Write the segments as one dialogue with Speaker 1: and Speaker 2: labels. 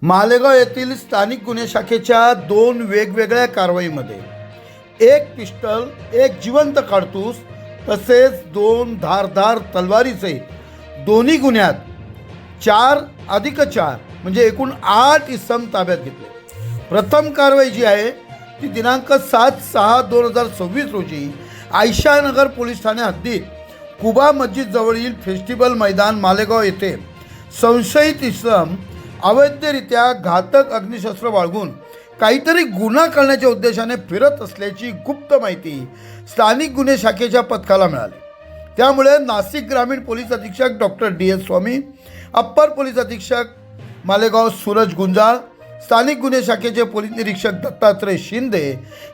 Speaker 1: मालेगाव येथील स्थानिक गुन्हे शाखेच्या दोन वेगवेगळ्या कारवाईमध्ये एक पिस्टल, एक जिवंत काडतूस तसेच दोन धारदार तलवारीचे दोन्ही गुन्ह्यात 4+4 म्हणजे एकूण 8 इसम ताब्यात घेतले. प्रथम कारवाई जी आहे ती दिनांक 7/6/2026 रोजी आयशानगर पोलीस ठाणे हद्दीत कुबा मस्जिद जवळील फेस्टिवल मैदान मालेगाव येथे संशयित इसम अवैधरित्या घातक अग्निशस्त्र बाळगून काहीतरी गुन्हा करण्याच्या उद्देशाने फिरत असल्याची गुप्त माहिती स्थानिक गुन्हे शाखेच्या पथकाला मिळाली. त्यामुळे नाशिक ग्रामीण पोलीस अधीक्षक डॉक्टर DS स्वामी, अप्पर पोलीस अधीक्षक मालेगाव सूरज गुंजाळ, स्थानिक गुन्हे शाखेचे पोलीस निरीक्षक दत्तात्रय शिंदे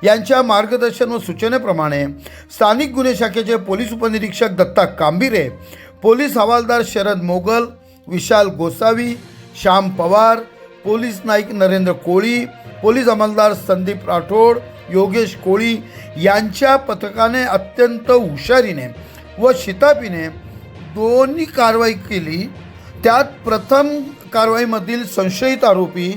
Speaker 1: यांच्या मार्गदर्शन व सूचनेप्रमाणे स्थानिक गुन्हे शाखेचे पोलीस उपनिरीक्षक दत्ता कांबिरे, पोलीस हवालदार शरद मोगल, विशाल गोसावी, श्याम पवार, पोलीस नाईक नरेंद्र कोळी, पोलीस अंमलदार संदीप राठोड, योगेश कोळी यांच्या पथकाने अत्यंत हुशारीने व शिताफीने दोन्ही कारवाई केली. त्यात प्रथम कारवाईमधील संशयित आरोपी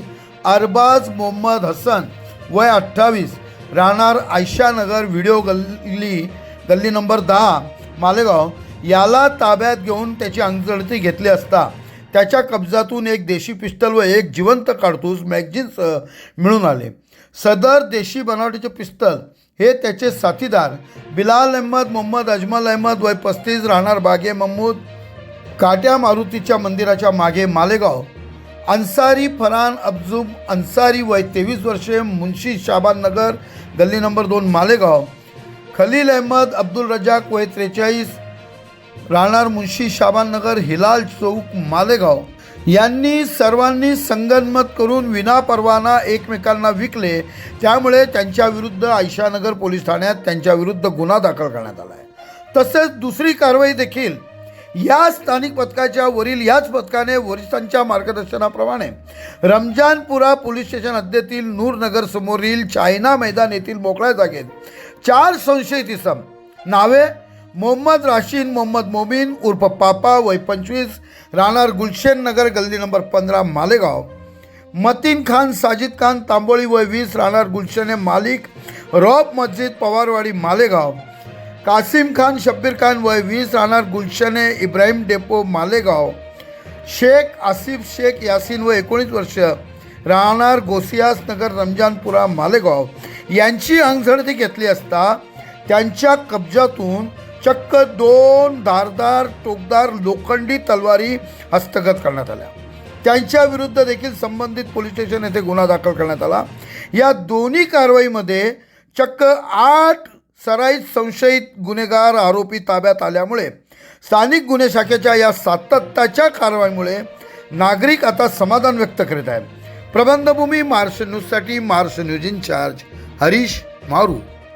Speaker 1: अरबाज मोहम्मद हसन वय 28 राहणार आयशानगर व्हिडिओ गल्ली नंबर 10 मालेगाव याला ताब्यात घेऊन त्याची अंगझडती घेतली असता त्याच्या कब्जातून एक देशी पिस्टल व एक जिवंत काडतूस मॅगझिनसह मिळून आले. सदर देशी बनावटीचे पिस्टल हे त्याचे साथीदार बिलाल अहमद मोहम्मद अजमल अहमद वय 35 राहणार बागे महमूद काट्या मारुतीच्या मंदिराच्या मागे मालेगाव, अन्सारी फरहान अब्जुम अन्सारी वय 23 वर्षे मुन्शी शाबान नगर गल्ली नंबर 2 मालेगाव, खलील अहमद अब्दुल रजाक वय 43 राहणार मुन्शी शाबान नगर हिलाल चौक मालेगाव यांनी सर्वांनी संगनमत करून विनापरवाना एकमेकांना विकले. त्यामुळे त्यांच्याविरुद्ध आयशानगर पोलीस ठाण्यात त्यांच्याविरुद्ध गुन्हा दाखल करण्यात आला आहे. तसेच दुसरी कारवाई देखील या स्थानिक पथकाच्या वरील याच पथकाने वरिष्ठांच्या मार्गदर्शनाप्रमाणे रमजानपुरा पोलीस स्टेशन हद्दीतील नूरनगर समोरील चायना मैदान येथील मोकळ्या जागेत 4 संशयित इसम नावे मोहम्मद राशीन मोहम्मद मोमीन उर्फ पापा वय 25 राहणार गुलशन नगर गल्ली नंबर 15 मालेगाव, मतीन खान साजिद खान तांबोळी वय 20 राहणार गुलशन मालिक रॉब मस्जिद पवारवाडी मालेगाव, कासिम खान शब्बीर खान वय 20 राहणार गुलशन इब्राहिम डेपो मालेगाव, शेख आसिफ शेख यासीन वय 19 वर्ष राहणार गोसियास नगर रमजानपुरा मालेगाव यांची अंगझडती घेतली असता त्यांच्या कब्जातून चक्क 2 धारदार टोकदार लोखंडी तलवारी हस्तगत करण्यात आल्या. त्यांच्याविरुद्ध देखील संबंधित पोलीस स्टेशन येथे गुन्हा दाखल करण्यात आला. या दोन्ही कारवाईमध्ये चक्क 8 सराईत संशयित गुन्हेगार आरोपी ताब्यात आल्यामुळे स्थानिक गुन्हे शाखेच्या या सातत्याच्या कारवाईमुळे नागरिक आता समाधान व्यक्त करीत आहेत. प्रबंधभूमी महाराष्ट्र न्यूजसाठी महाराष्ट्र न्यूज इन्चार्ज हरीश मारू.